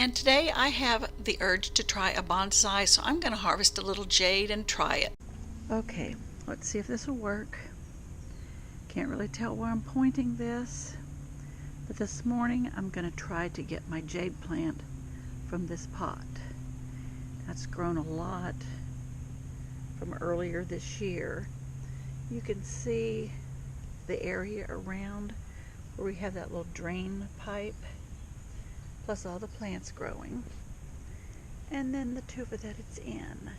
And today I have the urge to try a bonsai, so I'm going to harvest a little jade and try it. Okay, let's see if this will work. Can't really tell where I'm pointing this, but this morning I'm going to try to get my jade plant from this pot. That's grown a lot from earlier this year. You can see the area around where we have that little drain pipe, plus all the plants growing, and then the tufa that it's in.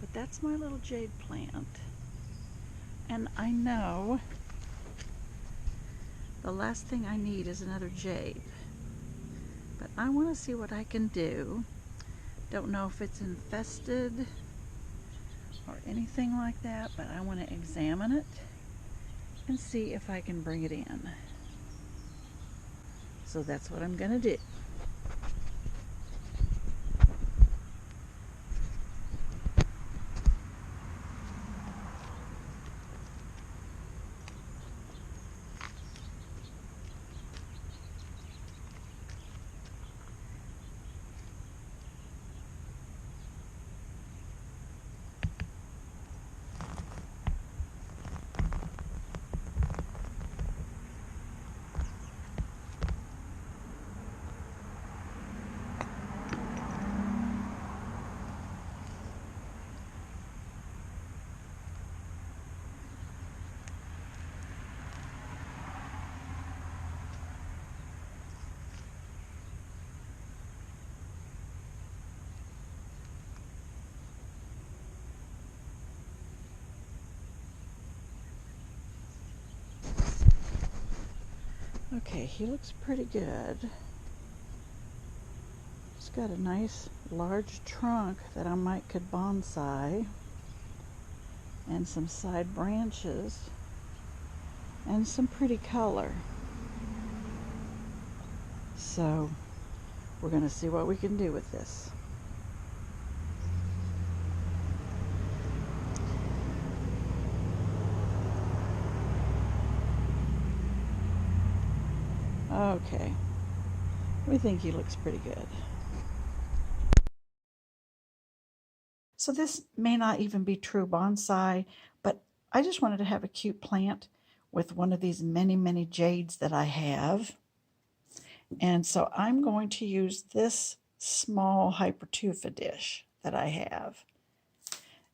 But that's my little jade plant, and I know the last thing I need is another jade, but I want to see what I can do. Don't know if it's infested or anything like that, but I want to examine it and see if I can bring it in. So that's what I'm going to do. Okay, he looks pretty good. He's got a nice large trunk that I might could bonsai, and some side branches, and some pretty color. So we're going to see what we can do with this. Okay, we think he looks pretty good. So this may not even be true bonsai, but I just wanted to have a cute plant with one of these many jades that I have. And so I'm going to use this small Hypertufa dish that I have.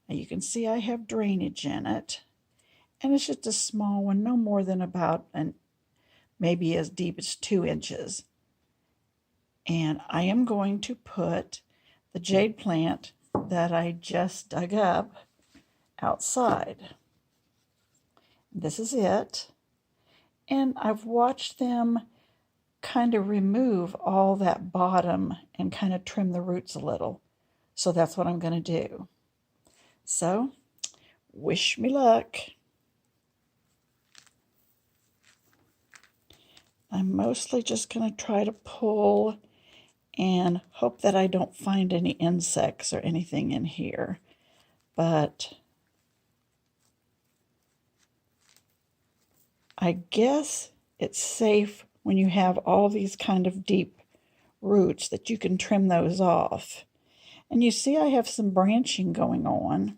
And you can see I have drainage in it. And it's just a small one, no more than about maybe as deep as 2 inches. And I am going to put the jade plant that I just dug up outside. This is it. And I've watched them kind of remove all that bottom and kind of trim the roots a little. So that's what I'm going to do. So, wish me luck. I'm mostly just going to try to pull and hope that I don't find any insects or anything in here. But I guess it's safe when you have all these kind of deep roots that you can trim those off. And you see I have some branching going on.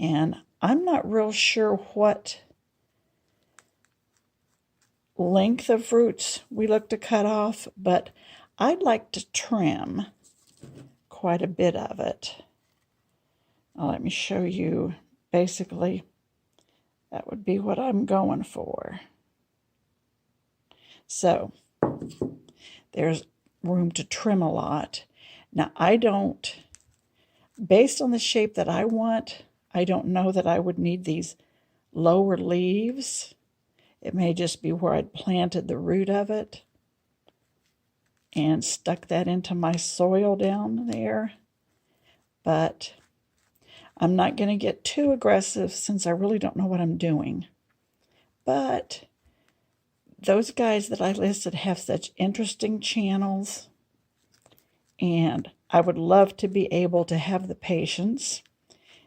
And I'm not real sure what length of roots we look to cut off, but I'd like to trim quite a bit of it. Now let me show you. Basically, that would be what I'm going for. So there's room to trim a lot. Now I don't, based on the shape that I want, I don't know that I would need these lower leaves. It may just be where I'd planted the root of it and stuck that into my soil down there. But I'm not going to get too aggressive since I really don't know what I'm doing. But those guys that I listed have such interesting channels, and I would love to be able to have the patience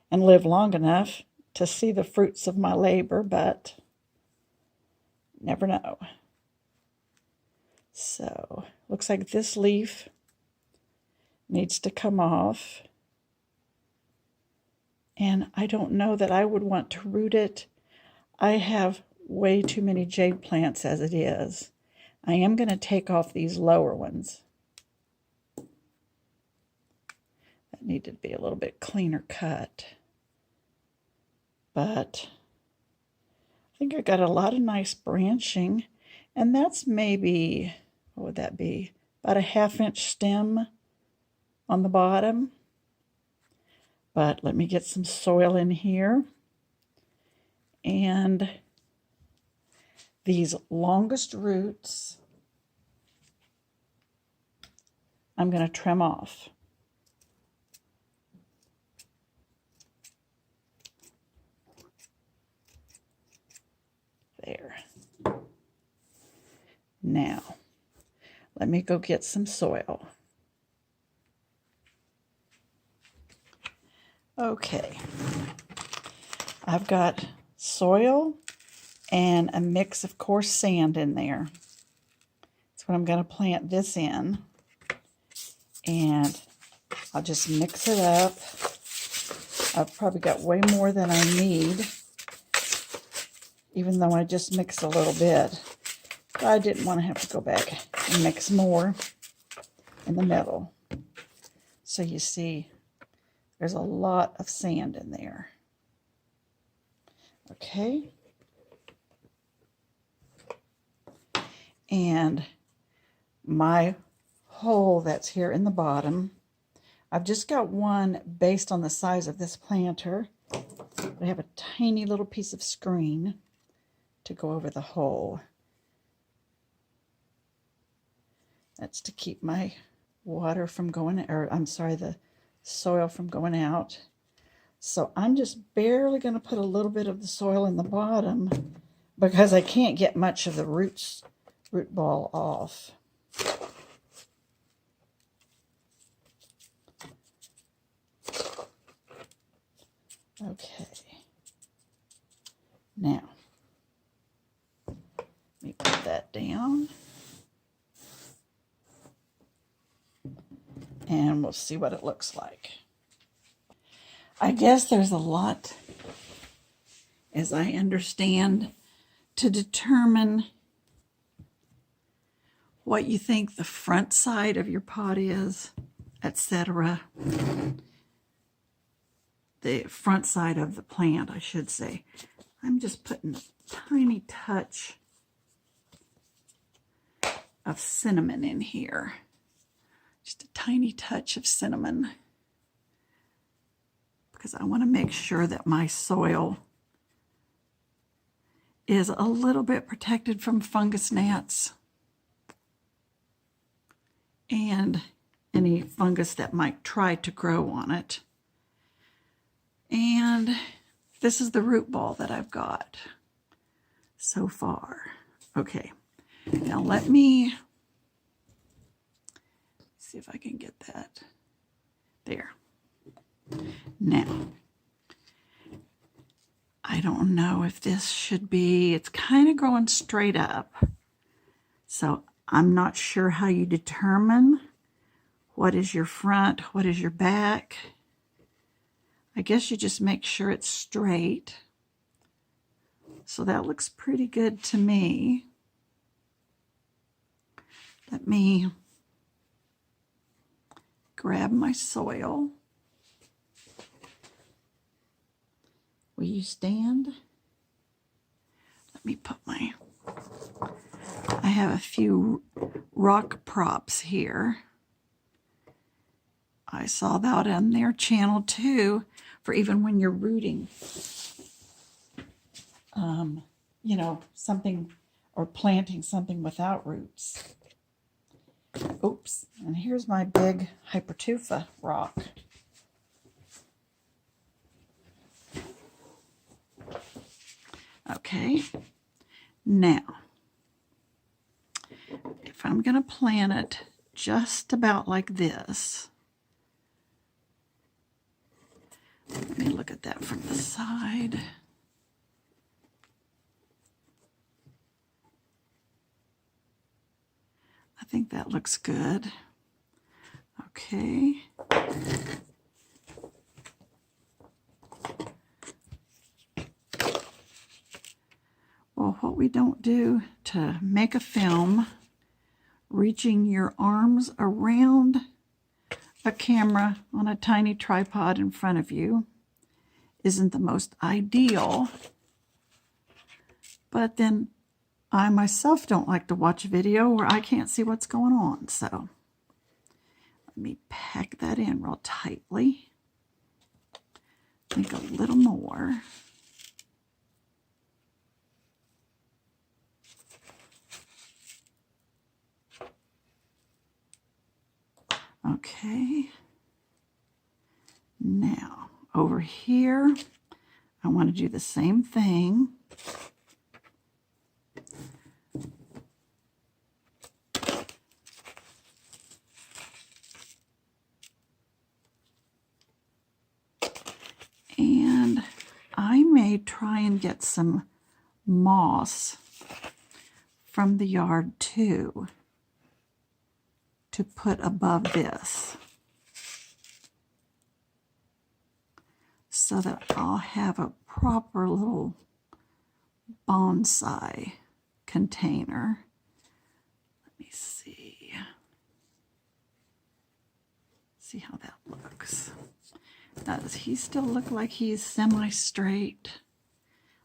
and live long enough to see the fruits of my labor, but never know. So, looks like this leaf needs to come off. And I don't know that I would want to root it. I have way too many jade plants as it is. I am going to take off these lower ones. That needed to be a little bit cleaner cut. But I think I got a lot of nice branching. And that's maybe, what would that be? About a 1/2 inch stem on the bottom. But let me get some soil in here. And these longest roots, I'm going to trim off. There. Now, let me go get some soil. Okay. I've got soil and a mix of coarse sand in there. That's what I'm going to plant this in. And I'll just mix it up. I've probably got way more than I need, even though I just mixed a little bit. But I didn't want to have to go back and mix more in the middle. So you see, there's a lot of sand in there. Okay. And my hole that's here in the bottom, I've just got one based on the size of this planter. I have a tiny little piece of screen to go over the hole. That's to keep my water from going, or I'm sorry, the soil from going out. So I'm just barely going to put a little bit of the soil in the bottom because I can't get much of the root ball off. Okay. Now, let me put that down. And we'll see what it looks like. I guess there's a lot, as I understand, to determine what you think the front side of your pot is, etc. The front side of the plant, I should say. I'm just putting a tiny touch of cinnamon in here. Just a tiny touch of cinnamon. Because I want to make sure that my soil is a little bit protected from fungus gnats and any fungus that might try to grow on it. And this is the root ball that I've got so far. Okay, now let me see if I can get that there. Now, I don't know if this should be, it's kind of growing straight up. So I'm not sure how you determine what is your front, what is your back. I guess you just make sure it's straight. So that looks pretty good to me. Let me grab my soil. Will you stand? Let me put my, I have a few rock props here. I saw that on their channel too, for even when you're rooting, you know, something, or planting something without roots. Oops, and here's my big Hypertufa rock. Okay, now, if I'm going to plant it just about like this, let me look at that from the side. I think that looks good. Okay. Well, what we don't do to make a film, reaching your arms around a camera on a tiny tripod in front of you isn't the most ideal. But then I myself don't like to watch a video where I can't see what's going on. So let me pack that in real tightly. I think a little more. Okay. Now, over here, I want to do the same thing. And I may try and get some moss from the yard too, to put above this, so that I'll have a proper little bonsai container. Let me see. See how that looks. Does he still look like he's semi-straight?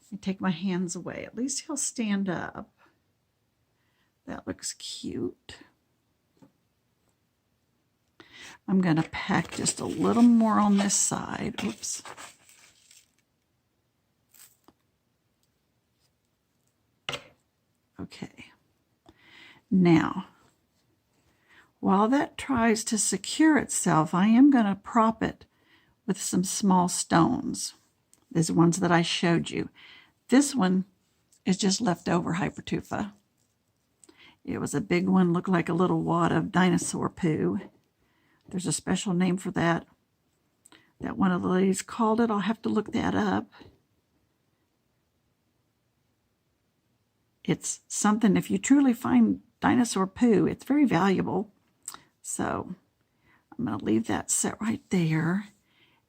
Let me take my hands away. At least he'll stand up. That looks cute. I'm going to pack just a little more on this side. Oops. Okay. Now, while that tries to secure itself, I am going to prop it with some small stones. These ones that I showed you. This one is just leftover Hypertufa. It was a big one, looked like a little wad of dinosaur poo. There's a special name for that. That one of the ladies called it. I'll have to look that up. It's something, if you truly find dinosaur poo, it's very valuable. So I'm going to leave that set right there.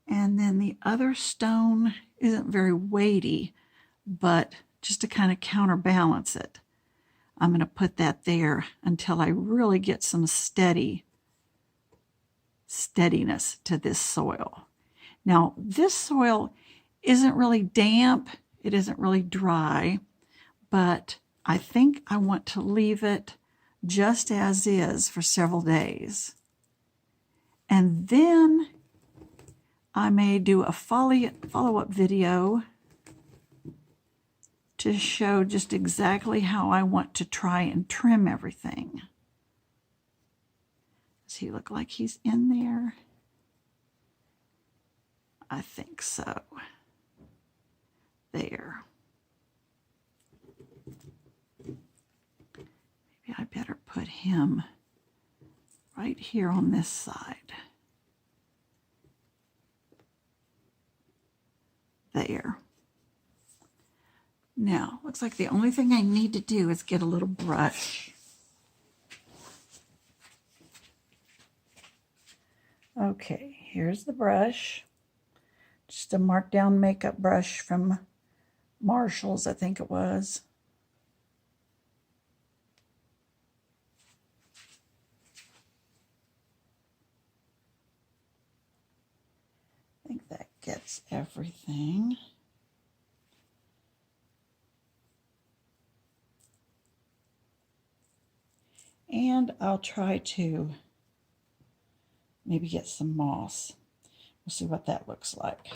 And then the other stone isn't very weighty, but just to kind of counterbalance it, I'm going to put that there until I really get some steadiness to this soil. Now, this soil isn't really damp. It isn't really dry, but I think I want to leave it just as is for several days. And then I may do a follow-up video to show just exactly how I want to try and trim everything. Does he look like he's in there? I think so. There. Maybe I better put him right here on this side. There. Now, looks like the only thing I need to do is get a little brush. Okay, here's the brush. Just a markdown makeup brush from Marshall's, I think it was. I think that gets everything. And I'll try to maybe get some moss. We'll see what that looks like.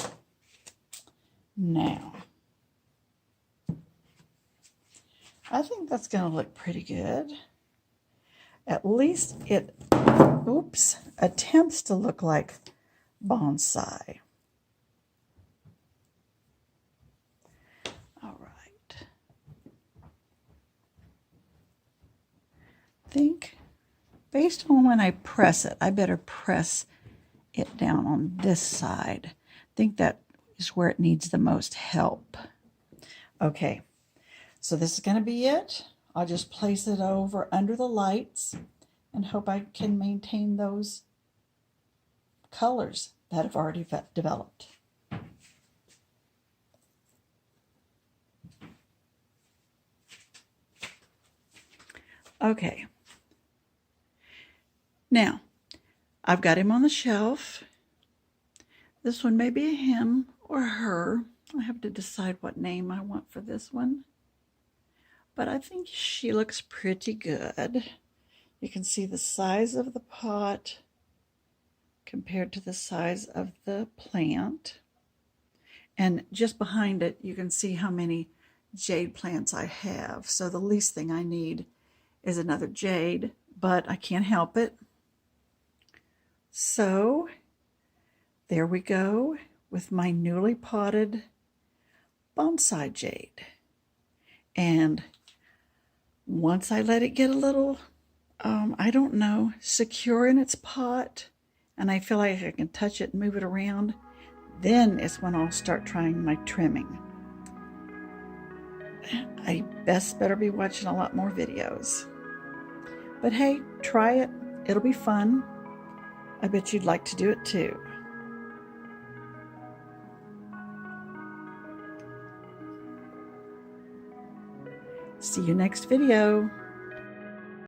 Now, I think that's going to look pretty good. At least it, attempts to look like bonsai. All right. I think based on when I press it, I better press it down on this side. I think that is where it needs the most help. Okay, so this is going to be it. I'll just place it over under the lights and hope I can maintain those colors that have already developed. Okay, now I've got him on the shelf. This one may be a him or her. I have to decide what name I want for this one, but I think she looks pretty good. You can see the size of the pot compared to the size of the plant. And just behind it, you can see how many jade plants I have. So the least thing I need is another jade, but I can't help it. So there we go with my newly potted bonsai jade. And once I let it get a little, I don't know, secure in its pot, and I feel like I can touch it and move it around, then is when I'll start trying my trimming. I better be watching a lot more videos. But hey, try it. It'll be fun. I bet you'd like to do it too. See you next video.